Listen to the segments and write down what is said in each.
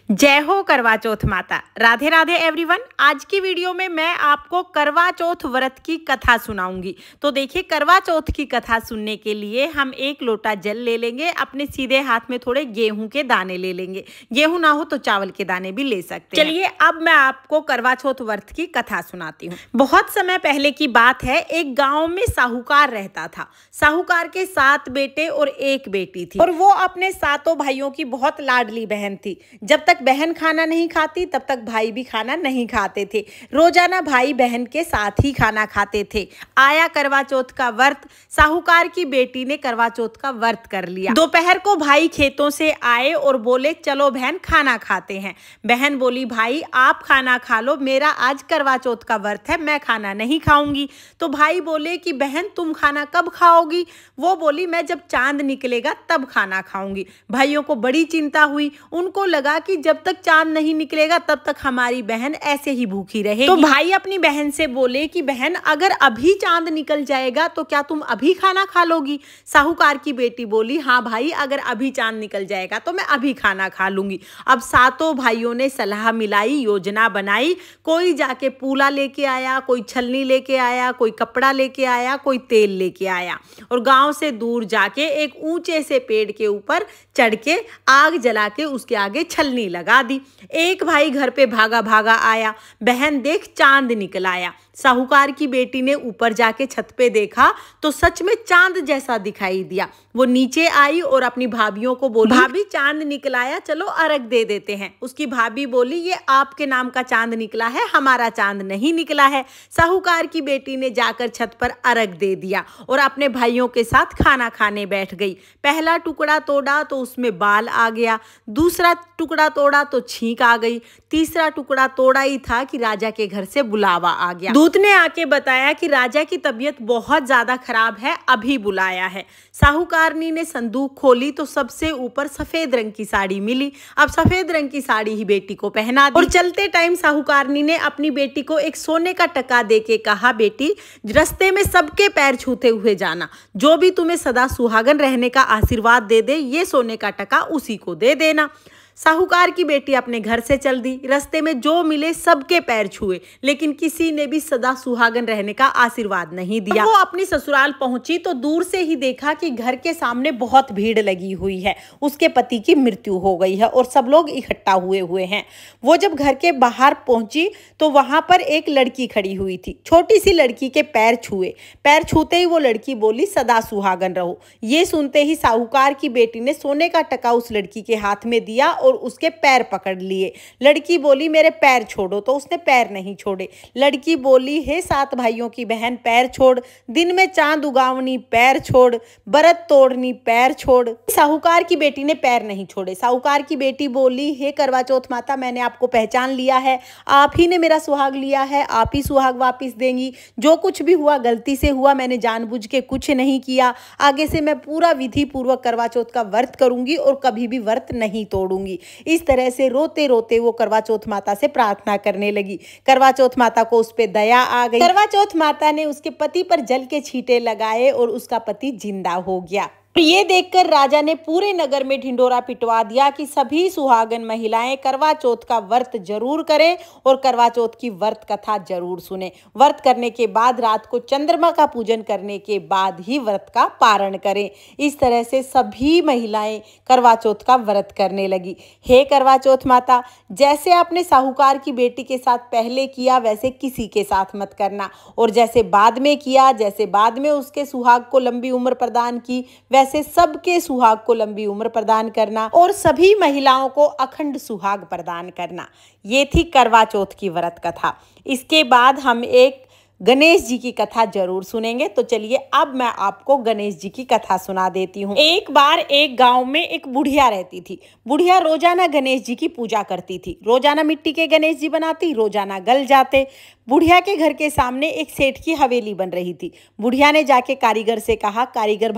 जय हो करवा चौथ माता। राधे राधे एवरीवन। आज की वीडियो में मैं आपको करवा चौथ व्रत की कथा सुनाऊंगी। तो देखिए, करवा चौथ की कथा सुनने के लिए हम 1 लोटा जल ले लेंगे, अपने सीधे हाथ में थोड़े गेहूं के दाने ले लेंगे, गेहूं ना हो तो चावल के दाने भी ले सकते हैं। चलिए अब मैं आपको करवा चौथ व्रत की कथा सुनाती हूँ। बहुत समय पहले की बात है, एक गाँव में साहूकार रहता था। साहूकार के 7 बेटे और 1 बेटी थी और वो अपने 7 भाइयों की बहुत लाडली बहन थी। जब तक बहन खाना नहीं खाती तब तक भाई भी खाना नहीं खाते थे। रोजाना भाई बहन के साथ ही खाना खाते थे। आया करवा चौथ का व्रत, साहूकार की बेटी ने करवा चौथ का व्रत कर लिया। दोपहर को भाई खेतों से आए और बोले चलो बहन खाना खाते हैं। बहन बोली भाई आप खाना खा लो, मेरा आज करवा चौथ का व्रत है, मैं खाना नहीं खाऊंगी। तो भाई बोले कि बहन तुम खाना कब खाओगी? वो बोली मैं जब चांद निकलेगा तब खाना खाऊंगी। भाइयों को बड़ी चिंता हुई, उनको लगा कि जब तक चांद नहीं निकलेगा तब तक हमारी बहन ऐसे ही भूखी रहेगी। तो भाई अपनी बहन से बोले कि बहन अगर अभी चांद निकल जाएगा तो क्या तुम अभी खाना खा लोगी? साहूकार की बेटी बोली हाँ भाई, अगर अभी चांद निकल जाएगा तो मैं अभी खाना खा लूंगी। अब 7 भाइयों ने सलाह मिलाई, योजना बनाई। कोई जाके पूला लेके आया, कोई छलनी लेके आया, कोई कपड़ा लेके आया, कोई तेल लेके आया और गांव से दूर जाके एक ऊंचे से पेड़ के ऊपर चढ़ के आग जला के उसके आगे छलनी लगा दी। एक भाई घर पे भागा भागा आया, बहन देख चांद निकल आया। साहूकार की बेटी ने ऊपर जाके छत पे देखा तो सच में चांद जैसा दिखाई दिया। वो नीचे आई और अपनी भाभियों को बोली भाभी चांद निकल आया, चलो अर्घ दे देते हैं। उसकी भाभी बोली ये आपके नाम का चांद निकला है, हमारा चांद नहीं निकला है। साहूकार की बेटी ने जाकर छत पर अर्घ दे दिया और अपने भाइयों के साथ खाना खाने बैठ गई। पहला टुकड़ा तोड़ा तो उसमें बाल आ गया, दूसरा टुकड़ा तोड़ा तो छींक आ गई, तीसरा टुकड़ा तोड़ा ही था कि राजा के घर से बुलावा आ गया। दूत ने आके बताया कि राजा की तबीयत बहुत ज्यादा खराब है, अभी बुलाया है। साहूकारनी ने संदूक खोली तो सबसे ऊपर सफेद रंग की साड़ी मिली। अब सफेद रंग की साड़ी ही बेटी को पहना दी और चलते टाइम साहूकारनी ने अपनी बेटी को एक सोने का टका देके कहा बेटी रास्ते में सबके पैर छूते हुए जाना, जो भी तुम्हें सदा सुहागन रहने का आशीर्वाद दे दे ये सोने का टका उसी को दे देना। साहूकार की बेटी अपने घर से चल दी। रास्ते में जो मिले सबके पैर छुए, लेकिन किसी ने भी सदा सुहागन रहने का आशीर्वाद नहीं दिया। वो अपनी ससुराल पहुंची तो दूर से ही देखा कि घर के सामने बहुत भीड़ लगी हुई है, उसके पति की मृत्यु हो गई है और सब लोग इकट्ठा हुए हैं। वो जब घर के बाहर पहुंची तो वहां पर एक लड़की खड़ी हुई थी। छोटी सी लड़की के पैर छुए, पैर छूते ही वो लड़की बोली सदा सुहागन रहो। ये सुनते ही साहूकार की बेटी ने सोने का टका उस लड़की के हाथ में दिया और उसके पैर पकड़ लिए। लड़की बोली मेरे पैर छोड़ो, तो उसने पैर नहीं छोड़े। लड़की बोली हे 7 भाइयों की बहन पैर छोड़, दिन में चांद उगावनी पैर छोड़, बरत तोड़नी पैर छोड़। साहूकार की बेटी ने पैर नहीं छोड़े। साहूकार की बेटी बोली हे करवा चौथ माता, मैंने आपको पहचान लिया है, आप ही ने मेरा सुहाग लिया है, आप ही सुहाग वापिस देंगी। जो कुछ भी हुआ गलती से हुआ, मैंने जानबूझ के कुछ नहीं किया। आगे से मैं पूरा विधि पूर्वक करवा चौथ का व्रत करूंगी और कभी भी व्रत नहीं तोड़ूंगी। इस तरह से रोते रोते वो करवा चौथ माता से प्रार्थना करने लगी। करवा चौथ माता को उस पे दया आ गई। करवा चौथ माता ने उसके पति पर जल के छींटे लगाए और उसका पति जिंदा हो गया। ये देखकर राजा ने पूरे नगर में ढिंढोरा पिटवा दिया कि सभी सुहागन महिलाएं करवा चौथ का व्रत जरूर करें और करवा चौथ की व्रत कथा जरूर सुने। व्रत करने के बाद रात को चंद्रमा का पूजन करने के बाद ही व्रत का पारण करें। इस तरह से सभी महिलाएं करवा चौथ का व्रत करने लगी। हे करवा चौथ माता, जैसे आपने साहूकार की बेटी के साथ पहले किया वैसे किसी के साथ मत करना, और जैसे बाद में किया, जैसे बाद में उसके सुहाग को लंबी उम्र प्रदान की, से सबके सुहाग को लंबी उम्र प्रदान करना और सभी महिलाओं को अखंड सुहाग प्रदान करना। ये थी करवा चौथ की व्रत कथा। इसके बाद हम एक गणेश जी की कथा जरूर सुनेंगे। तो चलिए अब मैं आपको गणेश जी की कथा सुना देती हूँ। एक बार एक गांव में एक बुढ़िया रहती थी। बुढ़िया रोजाना गणेश जी की पूजा करती थी। रोजाना मिट्टी के गणेश जी बनाती, रोजाना गल जाते। बुढ़िया के घर के सामने एक सेठ की हवेली बन रही थी। बुढ़िया ने जाके कारीगर से कहा, कारीगर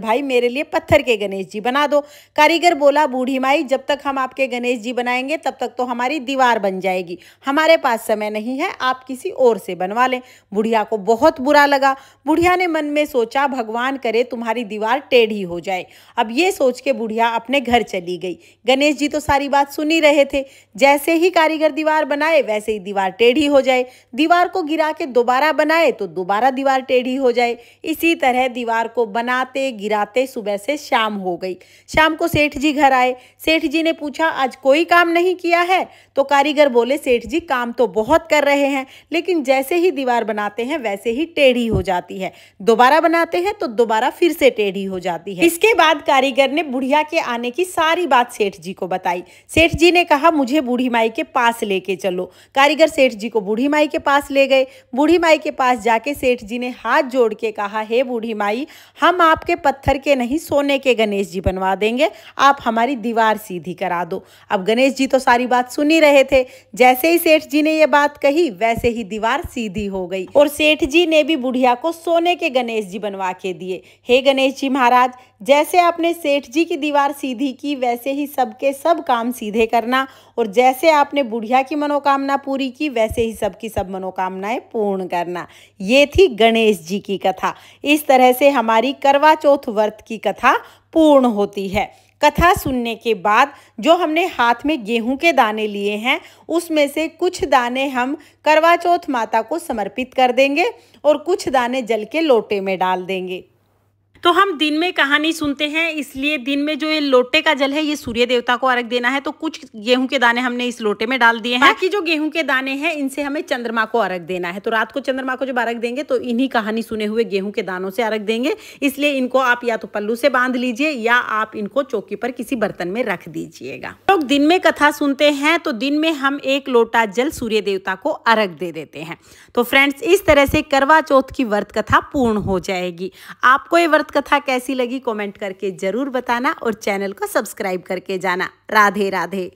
भाई मेरे लिए पत्थर के गणेश जी बना दो। कारीगर बोला, बूढ़ी माई जब तक हम आपके गणेश जी बनाएंगे तब तक तो हमारी दीवार बन जाएगी, हमारे पास समय नहीं है, आप किसी और से बनवा लें। बुढ़िया को बहुत बुरा लगा। बुढ़िया ने मन में सोचा, भगवान करे तुम्हारी दीवार टेढ़ी हो जाए। अब ये सोच के बुढ़िया अपने घर चली गई। गणेश जी तो सारी बात सुन ही रहे थे। जैसे ही कारीगर दीवार बनाए वैसे ही दीवार टेढ़ी हो जाए, दीवार को गिरा के दोबारा बनाए तो दोबारा दीवार टेढ़ी हो जाए। इसी तरह दीवार को बनाते गिराते सुबह से शाम हो गई। शाम को सेठ जी घर आए। सेठ जी ने पूछा, आज कोई काम नहीं किया है? तो कारीगर बोले, सेठ जी काम तो बहुत कर रहे हैं, लेकिन जैसे ही दीवार बनाते हैं वैसे ही टेढ़ी हो जाती है, दोबारा बनाते हैं तो दोबारा फिर से टेढ़ी हो जाती है। इसके बाद कारीगर ने बुढ़िया के आने की सारी बात सेठ जी को बताई। सेठ जी ने कहा, मुझे बूढ़ी माई के पास लेके चलो। कारीगर सेठ जी को बूढ़ी माई के पास ले गए। बूढ़ी माई के पास जाके सेठ जी ने हाथ जोड़ के कहा, हे बूढ़ी माई, हम आपके पत्थर के नहीं सोने के गणेश जी बनवा देंगे, आप हमारी दीवार सीधी करा दो। अब गणेश जी तो सारी बात सुन ही रहे थे। जैसे ही सेठ जी ने ये बात कही वैसे ही दीवार सीधी हो गई और सेठ जी ने भी बुढ़िया को सोने के गणेश जी बनवा के दिए। हे गणेश जी महाराज, जैसे आपने सेठ जी की दीवार सीधी की वैसे ही सबके सब काम सीधे करना, और जैसे आपने बुढ़िया की मनोकामना पूरी की वैसे ही सबकी सब मनोकामनाएं पूर्ण करना। ये थी गणेश जी की कथा। इस तरह से हमारी करवा चौथ व्रत की कथा पूर्ण होती है। कथा सुनने के बाद जो हमने हाथ में गेहूं के दाने लिए हैं उसमें से कुछ दाने हम करवा चौथ माता को समर्पित कर देंगे और कुछ दाने जल के लोटे में डाल देंगे। तो हम दिन में कहानी सुनते हैं, इसलिए दिन में जो ये लोटे का जल है ये सूर्य देवता को अर्घ देना है। तो कुछ गेहूं के दाने हमने इस लोटे में डाल दिए हैं। बाकी जो गेहूं के दाने हैं इनसे हमें चंद्रमा को अर्घ देना है। तो रात को चंद्रमा को जब अर्घ देंगे तो इन्हीं कहानी सुने हुए गेहूं के दानों से अर्घ देंगे। इसलिए इनको आप या तो पल्लू से बांध लीजिए या आप इनको चौकी पर किसी बर्तन में रख दीजिएगा। लोग दिन में कथा सुनते हैं तो दिन में हम 1 लोटा जल सूर्य देवता को अर्घ दे देते हैं। तो फ्रेंड्स, इस तरह से करवा चौथ की व्रत कथा पूर्ण हो जाएगी। आपको ये व्रत कथा कैसी लगी कमेंट करके जरूर बताना और चैनल को सब्सक्राइब करके जाना। राधे राधे।